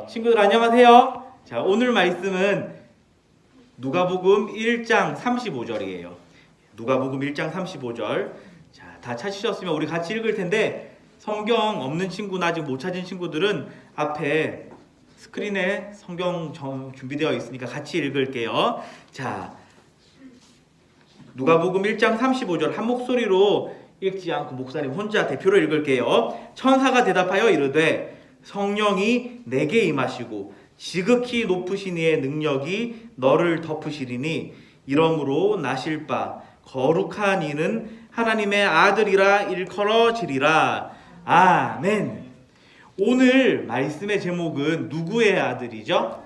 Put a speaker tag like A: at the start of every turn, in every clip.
A: 친구들 안녕하세요. 자, 오늘 말씀은 누가복음 1장 35절이에요. 누가복음 1장 35절. 자, 다 찾으셨으면 우리 같이 읽을 텐데 성경 없는 친구나 아직 못 찾은 친구들은 앞에 스크린에 성경 준비되어 있으니까 같이 읽을게요. 자, 누가복음 1장 35절 한 목소리로 읽지 않고 목사님 혼자 대표로 읽을게요. 천사가 대답하여 이르되 성령이 내게 임하시고 지극히 높으신 이의 능력이 너를 덮으시리니 이러므로 나실 바 거룩한 이는 하나님의 아들이라 일컬어지리라. 아멘. 오늘 말씀의 제목은 누구의 아들이죠?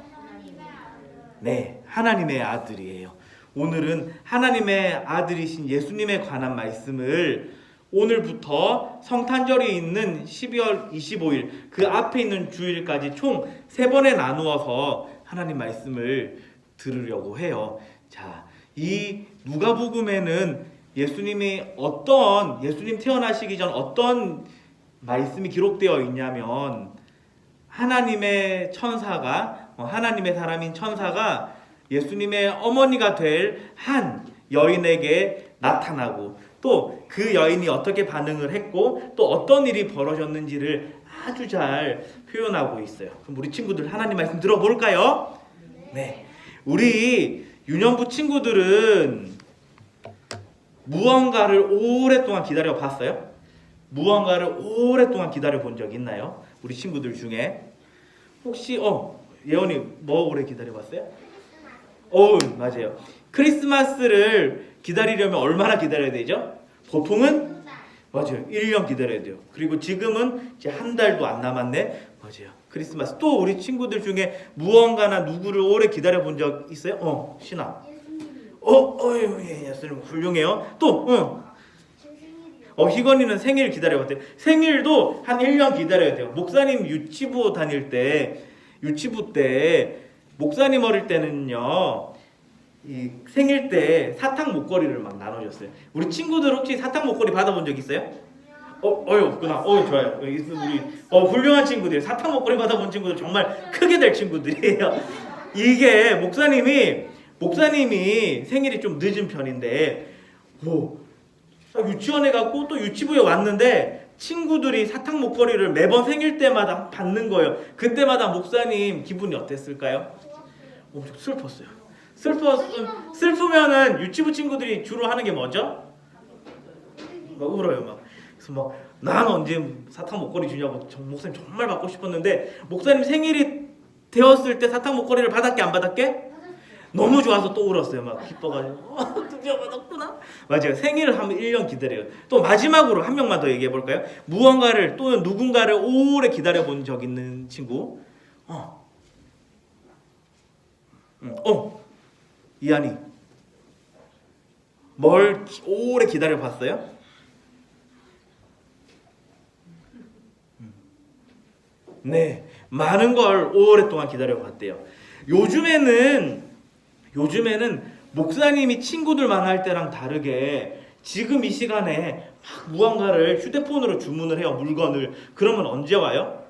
A: 네, 하나님의 아들이에요. 오늘은 하나님의 아들이신 예수님에 관한 말씀을 오늘부터 성탄절이 있는 12월 25일 그 앞에 있는 주일까지 총 3번에 나누어서 하나님 말씀을 들으려고 해요. 자, 이 누가복음에는 예수님 태어나시기 전 어떤 말씀이 기록되어 있냐면 하나님의 사람인 천사가 예수님의 어머니가 될 한 여인에게 나타나고 또 그 여인이 어떻게 반응을 했고 또 어떤 일이 벌어졌는지를 아주 잘 표현하고 있어요. 그럼 우리 친구들 하나님 말씀 들어볼까요? 네. 우리 유년부 친구들은 무언가를 오랫동안 기다려 봤어요? 무언가를 오랫동안 기다려 본 적 있나요? 우리 친구들 중에 혹시 예원이 뭐 오래 기다려 봤어요? 맞아요. 크리스마스를 기다리려면 얼마나 기다려야 되죠? 보통은 맞아요. 1년 기다려야 돼요. 그리고 지금은 이제 한 달도 안 남았네. 맞아요. 크리스마스. 또 우리 친구들 중에 무언가나 누구를 오래 기다려 본 적 있어요? 신아. 예수님 훌륭해요. 또 희건이는 생일 기다려봤대요. 생일도 한 1년 기다려야 돼요. 목사님 유치부 때 목사님 어릴 때는요. 이 생일 때 사탕 목걸이를 막 나눠줬어요. 우리 친구들 혹시 사탕 목걸이 받아본 적 있어요? 없구나. 좋아요. 우리 훌륭한 친구들, 사탕 목걸이 받아본 친구들 정말 크게 될 친구들이에요. 이게 목사님이 생일이 좀 늦은 편인데 유치원에 갔고 또 유치부에 왔는데 친구들이 사탕 목걸이를 매번 생일 때마다 받는 거예요. 그때마다 목사님 기분이 어땠을까요? 엄청 슬펐어요. 슬프면은 유치부 친구들이 주로 하는 게 뭐죠? 울어요. 그래서 난 언제 사탕 목걸이 주냐고 목사님 정말 받고 싶었는데 목사님 생일이 되었을 때 사탕 목걸이를 받았게 안 받았게? 너무 좋아서 또 울었어요. 기뻐가지고 드디어 받았구나. 맞아요. 생일을 하면 1년 기다려요. 또 마지막으로 한 명만 더 얘기해 볼까요? 무언가를 또는 누군가를 오래 기다려 본 적 있는 친구. 이한이 뭘 오래 기다려 봤어요? 네, 많은 걸 오랫동안 기다려 봤대요. 요즘에는 목사님이 친구들만 할 때랑 다르게 지금 이 시간에 막 무언가를 휴대폰으로 주문을 해요. 물건을. 그러면 언제 와요?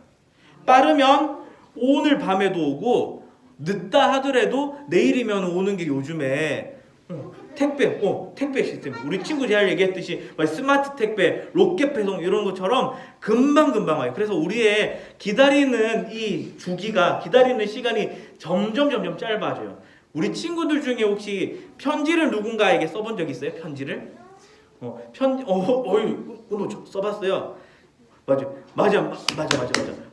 A: 빠르면 오늘 밤에도 오고 늦다 하더라도 내일이면 오는 게 요즘에 택배 시스템. 우리 친구 잘 얘기했듯이 스마트 택배, 로켓 배송 이런 것처럼 금방 와요. 그래서 우리의 기다리는 이 주기가, 기다리는 시간이 점점 짧아져요. 우리 친구들 중에 혹시 편지를 누군가에게 써본 적 있어요? 편지를? 써봤어요. 맞아.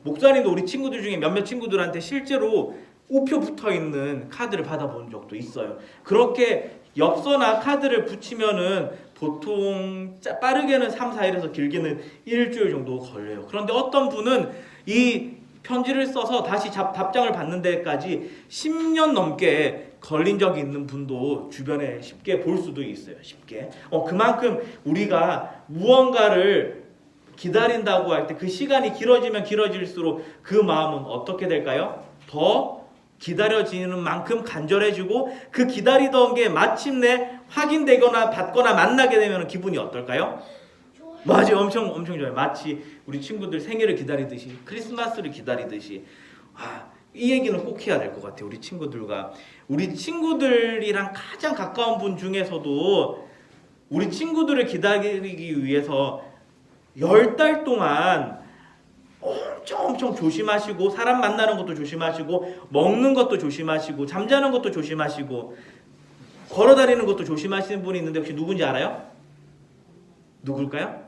A: 목사님도 우리 친구들 중에 몇몇 친구들한테 실제로 우표 붙어있는 카드를 받아본 적도 있어요. 그렇게 엽서나 카드를 붙이면은 보통 빠르게는 3, 4일에서 길게는 일주일 정도 걸려요. 그런데 어떤 분은 이 편지를 써서 다시 답장을 받는 데까지 10년 넘게 걸린 적이 있는 분도 주변에 쉽게 볼 수도 있어요. 쉽게. 그만큼 우리가 무언가를 기다린다고 할 때 그 시간이 길어지면 길어질수록 그 마음은 어떻게 될까요? 더 기다려지는 만큼 간절해지고 그 기다리던 게 마침내 확인되거나 받거나 만나게 되면 기분이 어떨까요? 맞아요. 엄청 좋아요. 마치 우리 친구들 생일을 기다리듯이 크리스마스를 기다리듯이 이 얘기는 꼭 해야 될 것 같아요. 우리 친구들이랑 가장 가까운 분 중에서도 우리 친구들을 기다리기 위해서 10달 동안 엄청 조심하시고, 사람 만나는 것도 조심하시고, 먹는 것도 조심하시고, 잠자는 것도 조심하시고, 걸어다니는 것도 조심하시는 분이 있는데 혹시 누군지 알아요? 누굴까요?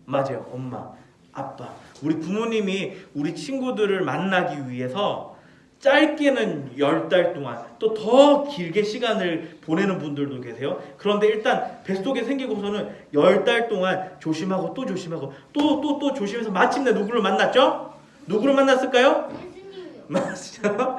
A: 맞아요. 엄마, 아빠. 우리 부모님이 우리 친구들을 만나기 위해서 짧게는 10달 동안, 또 더 길게 시간을 보내는 분들도 계세요. 그런데 일단 뱃속에 생기고서는 10달 동안 조심하고 또 조심하고 또 조심해서 마침내 누구를 만났죠? 누구를 만났을까요?
B: 예수님이요.
A: 맞죠?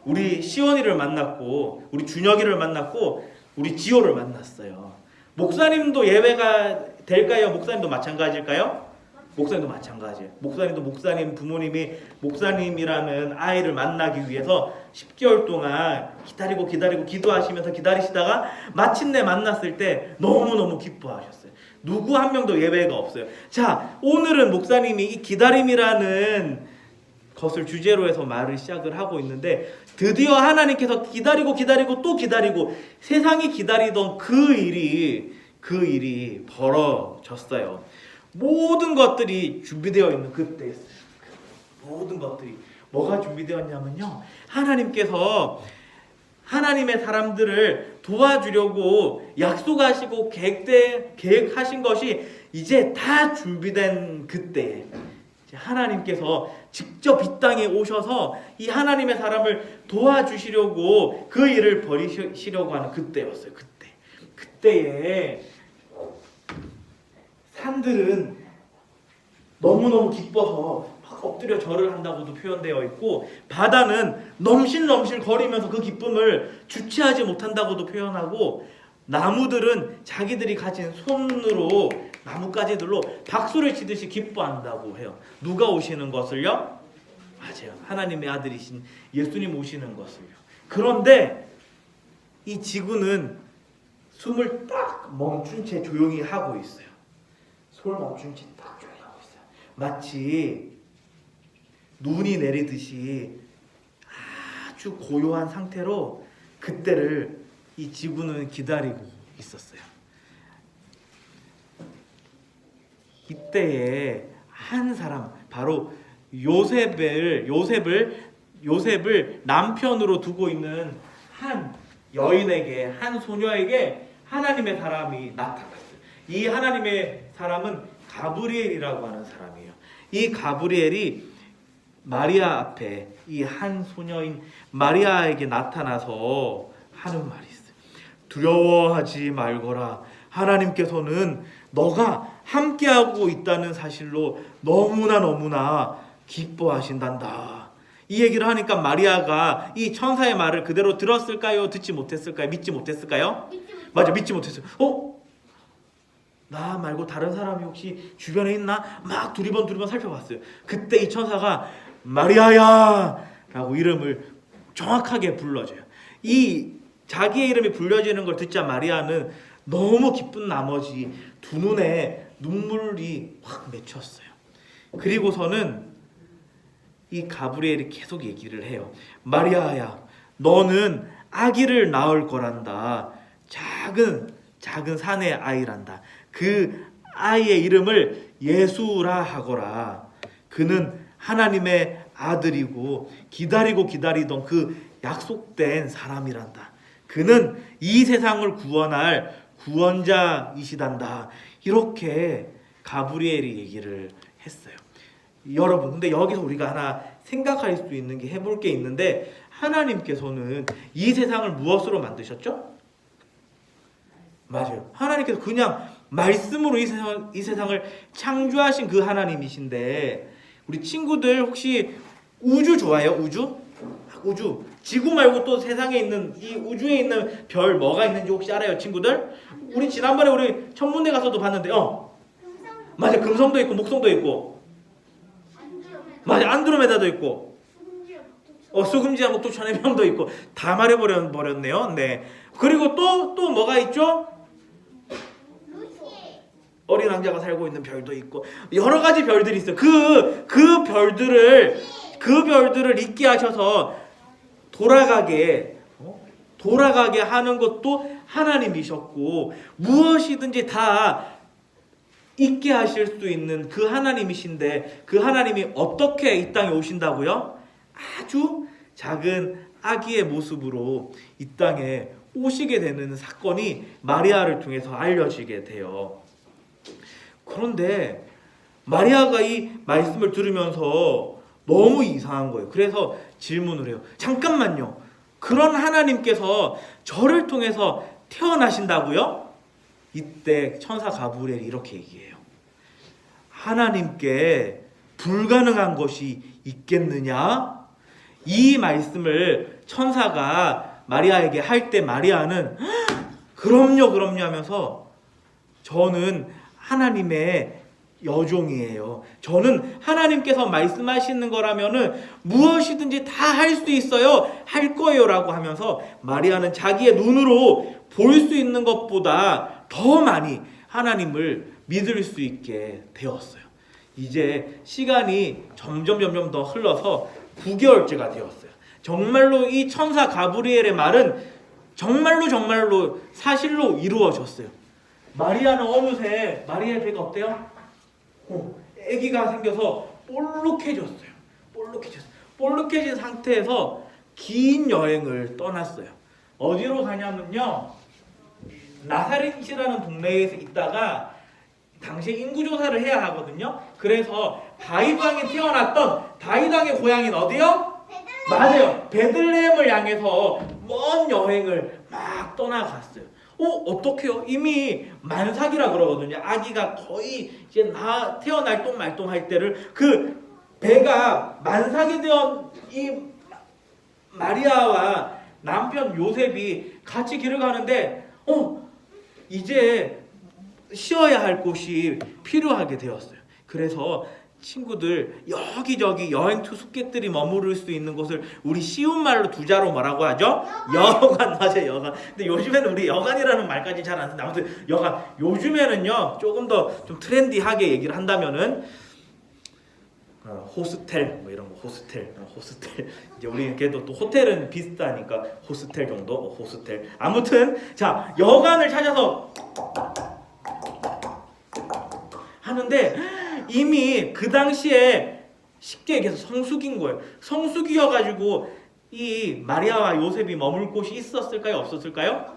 A: 우리 시원이를 만났고, 우리 준혁이를 만났고, 우리 지호를 만났어요. 목사님도 예외가 될까요? 목사님도 마찬가지일까요? 목사님도 마찬가지예요. 목사님도 목사님 부모님이 목사님이라는 아이를 만나기 위해서 10개월 동안 기다리고 기도하시면서 기다리시다가 마침내 만났을 때 너무너무 기뻐하셨어요. 누구 한 명도 예외가 없어요. 자, 오늘은 목사님이 이 기다림이라는 것을 주제로 해서 말을 시작을 하고 있는데, 드디어 하나님께서 기다리고 또 기다리고 세상이 기다리던 그 일이 벌어졌어요. 모든 것들이 준비되어 있는 그때였어요. 모든 것들이 뭐가 준비되었냐면요, 하나님께서 하나님의 사람들을 도와주려고 약속하시고 계획하신 것이 이제 다 준비된 그때, 하나님께서 직접 이 땅에 오셔서 이 하나님의 사람을 도와주시려고 그 일을 벌이시려고 하는 그때였어요. 그때에 산들은 너무너무 기뻐서 막 엎드려 절을 한다고도 표현되어 있고, 바다는 넘실넘실 거리면서 그 기쁨을 주체하지 못한다고도 표현하고, 나무들은 자기들이 가진 손으로 나뭇가지들로 박수를 치듯이 기뻐한다고 해요. 누가 오시는 것을요? 맞아요. 하나님의 아들이신 예수님 오시는 것을요. 그런데 이 지구는 숨을 딱 멈춘 채 조용히 하고 있어요. 숨을 멈춘 채 딱 조용히 하고 있어요. 마치 눈이 내리듯이 아주 고요한 상태로 그때를 이 지구는 기다리고 있었어요. 이때에 한 사람, 바로 요셉을 남편으로 두고 있는 한 여인에게, 한 소녀에게 하나님의 사람이 나타났어요. 이 하나님의 사람은 가브리엘이라고 하는 사람이에요. 이 가브리엘이 마리아 앞에 이 한 소녀인 마리아에게 나타나서 하는 말이 있어요. 두려워하지 말거라. 하나님께서는 너가 함께하고 있다는 사실로 너무나 기뻐하신단다. 이 얘기를 하니까 마리아가 이 천사의 말을 그대로 들었을까요? 듣지 못했을까요? 믿지 못했을까요? 맞아, 믿지 못했어요. 나 말고 다른 사람이 혹시 주변에 있나? 막 두리번 살펴봤어요. 그때 이 천사가 마리아야! 라고 이름을 정확하게 불러줘요. 이 자기의 이름이 불려지는 걸 듣자 마리아는 너무 기쁜 나머지 두 눈에 눈물이 확 맺혔어요. 그리고서는 이 가브리엘이 계속 얘기를 해요. 마리아야, 너는 아기를 낳을 거란다. 작은 사내 아이란다. 그 아이의 이름을 예수라 하거라. 그는 하나님의 아들이고 기다리던 그 약속된 사람이란다. 그는 이 세상을 구원할 구원자이시단다. 이렇게 가브리엘이 얘기를 했어요. 여러분, 근데 여기서 우리가 하나 생각할 수 있는 게, 해볼 게 있는데, 하나님께서는 이 세상을 무엇으로 만드셨죠? 맞아요. 하나님께서 그냥 말씀으로 이 세상을 창조하신 그 하나님이신데, 우리 친구들 혹시 우주 좋아해요? 우주. 지구 말고 또 세상에 있는 이 우주에 있는 별 뭐가 있는지 혹시 알아요, 친구들? 우리 지난번에 우리 천문대 가서도 봤는데, 맞아, 금성도 있고 목성도 있고, 맞아, 안드로메다도 있고, 수금지와 목도 천해병도 있고, 다 말해버렸네요. 네. 그리고 또 뭐가 있죠? 어린 왕자가 살고 있는 별도 있고 여러 가지 별들이 있어요. 그 별들을 있게 하셔서 돌아가게 하는 것도 하나님이셨고, 무엇이든지 다 있게 하실 수 있는 그 하나님이신데, 그 하나님이 어떻게 이 땅에 오신다고요? 아주 작은 아기의 모습으로 이 땅에 오시게 되는 사건이 마리아를 통해서 알려지게 돼요. 그런데 마리아가 이 말씀을 들으면서 너무 이상한 거예요. 그래서 질문을 해요. 잠깐만요. 그런 하나님께서 저를 통해서 태어나신다고요? 이때 천사 가브리엘이 이렇게 얘기해요. 하나님께 불가능한 것이 있겠느냐? 이 말씀을 천사가 마리아에게 할 때 마리아는 그럼요 하면서, 저는 하나님의 여종이에요. 저는 하나님께서 말씀하시는 거라면은 무엇이든지 다 할 수 있어요. 할 거예요 라고 하면서 마리아는 자기의 눈으로 볼 수 있는 것보다 더 많이 하나님을 믿을 수 있게 되었어요. 이제 시간이 점점 더 흘러서 9개월째가 되었어요. 정말로 이 천사 가브리엘의 말은 정말로 사실로 이루어졌어요. 마리아는 어느새 마리아의 배가 어때요? 아기가 생겨서 볼록해졌어요. 볼록해진 상태에서 긴 여행을 떠났어요. 어디로 가냐면요, 나사렛이라는 동네에서 있다가 당시에 인구조사를 해야 하거든요. 그래서 다윗 왕이 태어났던 다윗 왕의 고향인 어디요? 맞아요. 베들레헴을 향해서 먼 여행을 막 떠나갔어요. 어떡해요? 이미 만삭이라 그러거든요. 아기가 거의 이제 태어날 똥 말똥 할 때를, 그 배가 만삭이 되어 이 마리아와 남편 요셉이 같이 길을 가는데 이제 쉬어야 할 곳이 필요하게 되었어요. 그래서 친구들, 여기저기 여행 투숙객들이 머무를 수 있는 곳을 우리 쉬운 말로 두자로 뭐라고 하죠? 여관. 맞아요, 여관. 근데 요즘에는 우리 여관이라는 말까지 잘 안 쓰는데, 아무튼 여관. 요즘에는요 조금 더 좀 트렌디하게 얘기를 한다면은 호스텔 뭐 이런 거, 호스텔. 이제 우리 그래도 또 호텔은 비슷하니까 호스텔 정도, 호스텔. 아무튼 자, 여관을 찾아서 하는데 이미 그 당시에 쉽게 얘기해서 성수기인 거예요. 성수기여가지고 이 마리아와 요셉이 머물 곳이 있었을까요? 없었을까요?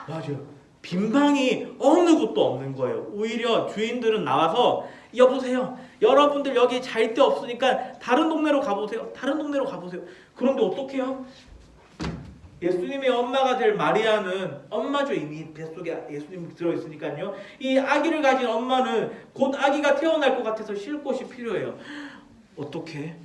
A: 맞아요. 빈 방이 어느 곳도 없는 거예요. 오히려 주인들은 나와서, 여보세요, 여러분들 여기 잘 데 없으니까 다른 동네로 가보세요. 그런데 어떡해요? 예수님의 엄마가 될 마리아는 엄마죠. 이미 뱃속에 예수님이 들어있으니까요. 이 아기를 가진 엄마는 곧 아기가 태어날 것 같아서 쉴 곳이 필요해요. 어떻게?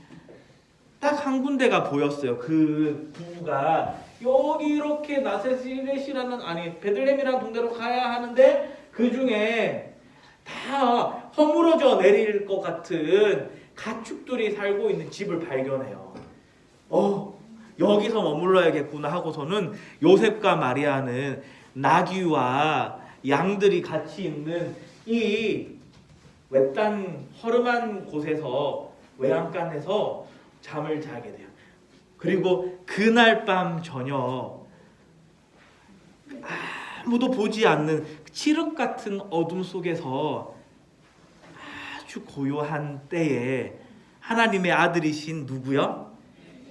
A: 딱 한 군데가 보였어요. 그 부부가 여기 이렇게 베들레헴이라는 동네로 가야 하는데, 그 중에 다 허물어져 내릴 것 같은 가축들이 살고 있는 집을 발견해요. 여기서 머물러야겠구나 하고서는 요셉과 마리아는 나귀와 양들이 같이 있는 이 외딴 허름한 곳에서, 외양간에서 잠을 자게 돼요. 그리고 그날 밤 저녁, 아무도 보지 않는 칠흑 같은 어둠 속에서 아주 고요한 때에 하나님의 아들이신 누구요?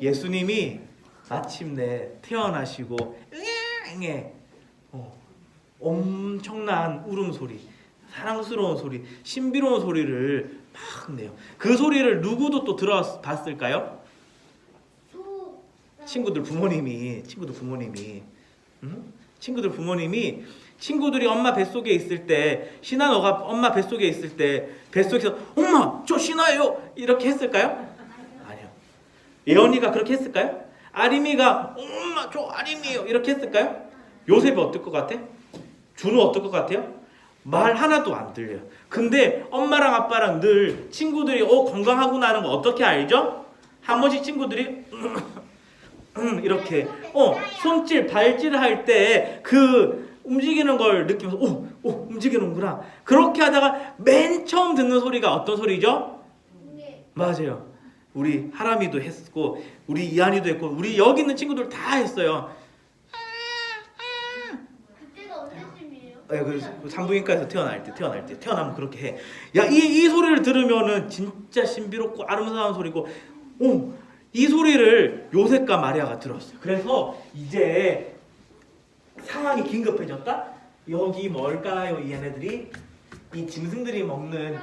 A: 예수님이 마침내 태어나시고 엄청난 울음소리, 사랑스러운 소리, 신비로운 소리를 막 내요. 그 소리를 누구도 또 들어봤을까요? 친구들 부모님이 친구들이 엄마 뱃속에 있을 때, 신하너가 엄마 뱃속에 있을 때 뱃속에서 엄마 저 신하예요 이렇게 했을까요? 아니요. 예언이가 그렇게 했을까요? 아림이가 엄마 저 아림이에요 이렇게 했을까요? 요셉이 어떨 것 같아? 준우 어떨 것 같아요? 말 하나도 안 들려요. 근데 엄마랑 아빠랑 늘 친구들이 건강하구나 하는 거 어떻게 알죠? 한 번씩 친구들이 이렇게 손질 발질할 때 그 움직이는 걸 느끼면서 오, 움직이는구나. 그렇게 하다가 맨 처음 듣는 소리가 어떤 소리죠? 맞아요. 우리 하람이도 했고 우리 이한이도 했고 우리 여기 있는 친구들 다 했어요.
B: 그때가 언제쯤이에요?
A: 그 산부인과에서 태어날 때 태어나면 그렇게 해. 야, 이 소리를 들으면은 진짜 신비롭고 아름다운 소리고, 이 소리를 요셉과 마리아가 들었어요. 그래서 이제 상황이 긴급해졌다. 여기 뭘까요? 이 얘네들이 이 짐승들이 먹는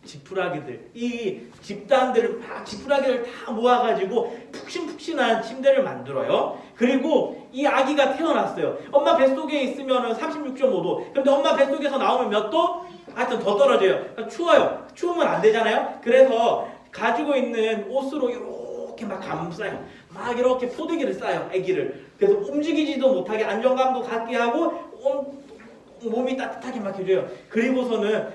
A: 지푸라기들, 이 집단들을 막 지푸라기를 다 모아가지고 푹신푹신한 침대를 만들어요. 그리고 이 아기가 태어났어요. 엄마 뱃속에 있으면 36.5도. 그런데 엄마 뱃속에서 나오면 몇 도? 하여튼 더 떨어져요. 추워요. 추우면 안 되잖아요. 그래서 가지고 있는 옷으로 이렇게 막 감싸요. 막 이렇게 포대기를 싸요. 아기를. 그래서 움직이지도 못하게 안정감도 갖게 하고 몸이 따뜻하게 막 해줘요. 그리고서는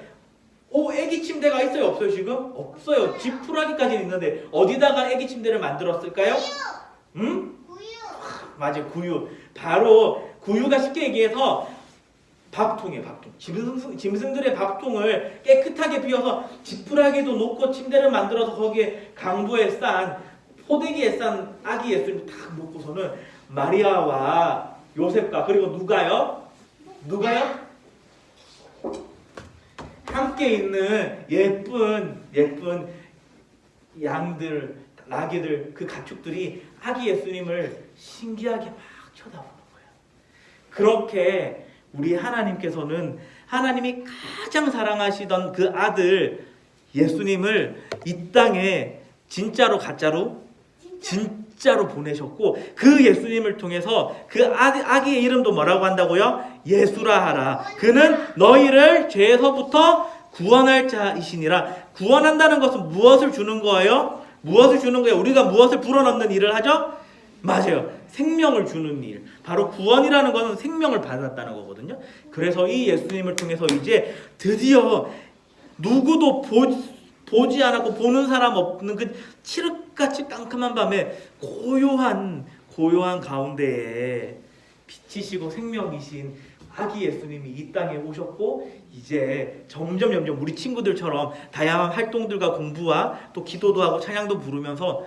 A: 애기 침대가 있어요? 없어요 지금? 없어요. 지푸라기까지는 있는데 어디다가 애기 침대를 만들었을까요? 응?
B: 구유.
A: 맞아요. 구유. 바로 구유가 쉽게 얘기해서 밥통이에요. 밥통. 짐승들의 밥통을 깨끗하게 비워서 지푸라기도 놓고 침대를 만들어서 거기에 강도에 싼 포대기에 싼 아기 예수님 딱 놓고서는 마리아와 요셉과 그리고 누가요? 함께 있는 예쁜 양들, 나귀들, 그 가축들이 아기 예수님을 신기하게 막 쳐다보는 거예요. 그렇게 우리 하나님께서는 하나님이 가장 사랑하시던 그 아들 예수님을 이 땅에 진짜로 가짜로? 진짜로 보내셨고 그 예수님을 통해서 그 아기의 이름도 뭐라고 한다고요? 예수라 하라. 그는 너희를 죄에서부터 구원할 자이시니라. 구원한다는 것은 무엇을 주는 거예요? 무엇을 주는 거예요? 우리가 무엇을 불어넣는 일을 하죠? 맞아요. 생명을 주는 일. 바로 구원이라는 것은 생명을 받았다는 거거든요. 그래서 이 예수님을 통해서 이제 드디어 누구도 보지 않았고 보는 사람 없는 그 칠흑같이 깜깜한 밤에 고요한 가운데에 빛이시고 생명이신 아기 예수님이 이 땅에 오셨고 이제 점점 우리 친구들처럼 다양한 활동들과 공부와 또 기도도 하고 찬양도 부르면서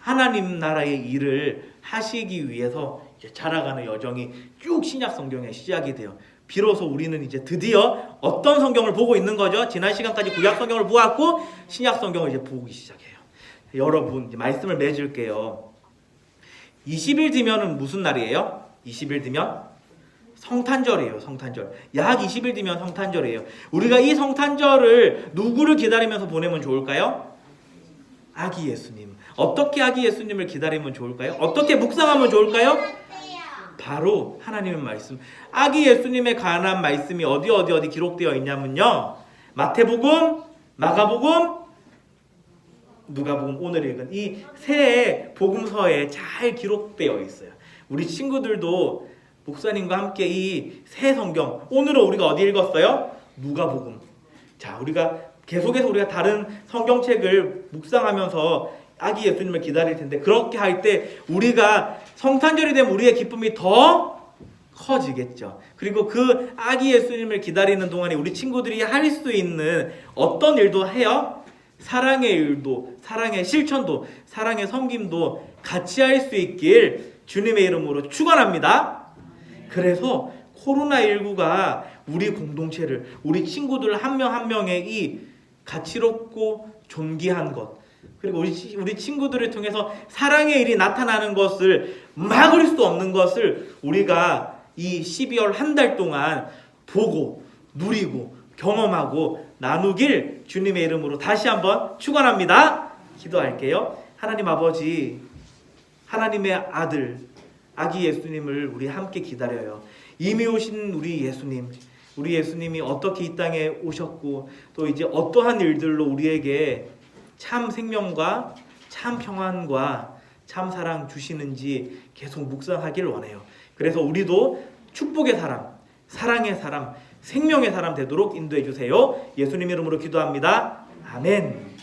A: 하나님 나라의 일을 하시기 위해서 이제 자라가는 여정이 쭉 신약 성경에 시작이 돼요. 비로소 우리는 이제 드디어 어떤 성경을 보고 있는 거죠? 지난 시간까지 구약 성경을 보았고 신약 성경을 이제 보기 시작해요. 여러분 이제 말씀을 맺을게요. 20일 뒤면은 무슨 날이에요? 20일 뒤면 성탄절이에요. 성탄절. 약 20일 뒤면 성탄절이에요. 우리가 이 성탄절을 누구를 기다리면서 보내면 좋을까요? 아기 예수님. 어떻게 아기 예수님을 기다리면 좋을까요? 어떻게 묵상하면 좋을까요? 바로 하나님의 말씀. 아기 예수님에 관한 말씀이 어디 기록되어 있냐면요. 마태복음, 마가복음, 누가복음, 오늘 읽은 이 세 복음서에 잘 기록되어 있어요. 우리 친구들도 목사님과 함께 이 세 성경, 오늘은 우리가 어디 읽었어요? 누가복음. 자, 우리가 계속해서 우리가 다른 성경책을 묵상하면서 아기 예수님을 기다릴 텐데 그렇게 할 때 우리가 성탄절이 되면 우리의 기쁨이 더 커지겠죠. 그리고 그 아기 예수님을 기다리는 동안에 우리 친구들이 할 수 있는 어떤 일도 해요? 사랑의 일도, 사랑의 실천도, 사랑의 섬김도 같이 할 수 있길 주님의 이름으로 축원합니다. 그래서 코로나19가 우리 공동체를, 우리 친구들 한 명 한 명의 이 가치롭고 존귀한 것, 그리고 우리 친구들을 통해서 사랑의 일이 나타나는 것을 막을 수 없는 것을 우리가 이 12월 한 달 동안 보고 누리고 경험하고 나누길 주님의 이름으로 다시 한번 축원합니다. 기도할게요. 하나님 아버지, 하나님의 아들 아기 예수님을 우리 함께 기다려요. 이미 오신 우리 예수님이 어떻게 이 땅에 오셨고 또 이제 어떠한 일들로 우리에게 참 생명과 참 평안과 참 사랑 주시는지 계속 묵상하길 원해요. 그래서 우리도 축복의 사람, 사랑의 사람, 생명의 사람 되도록 인도해 주세요. 예수님 이름으로 기도합니다. 아멘.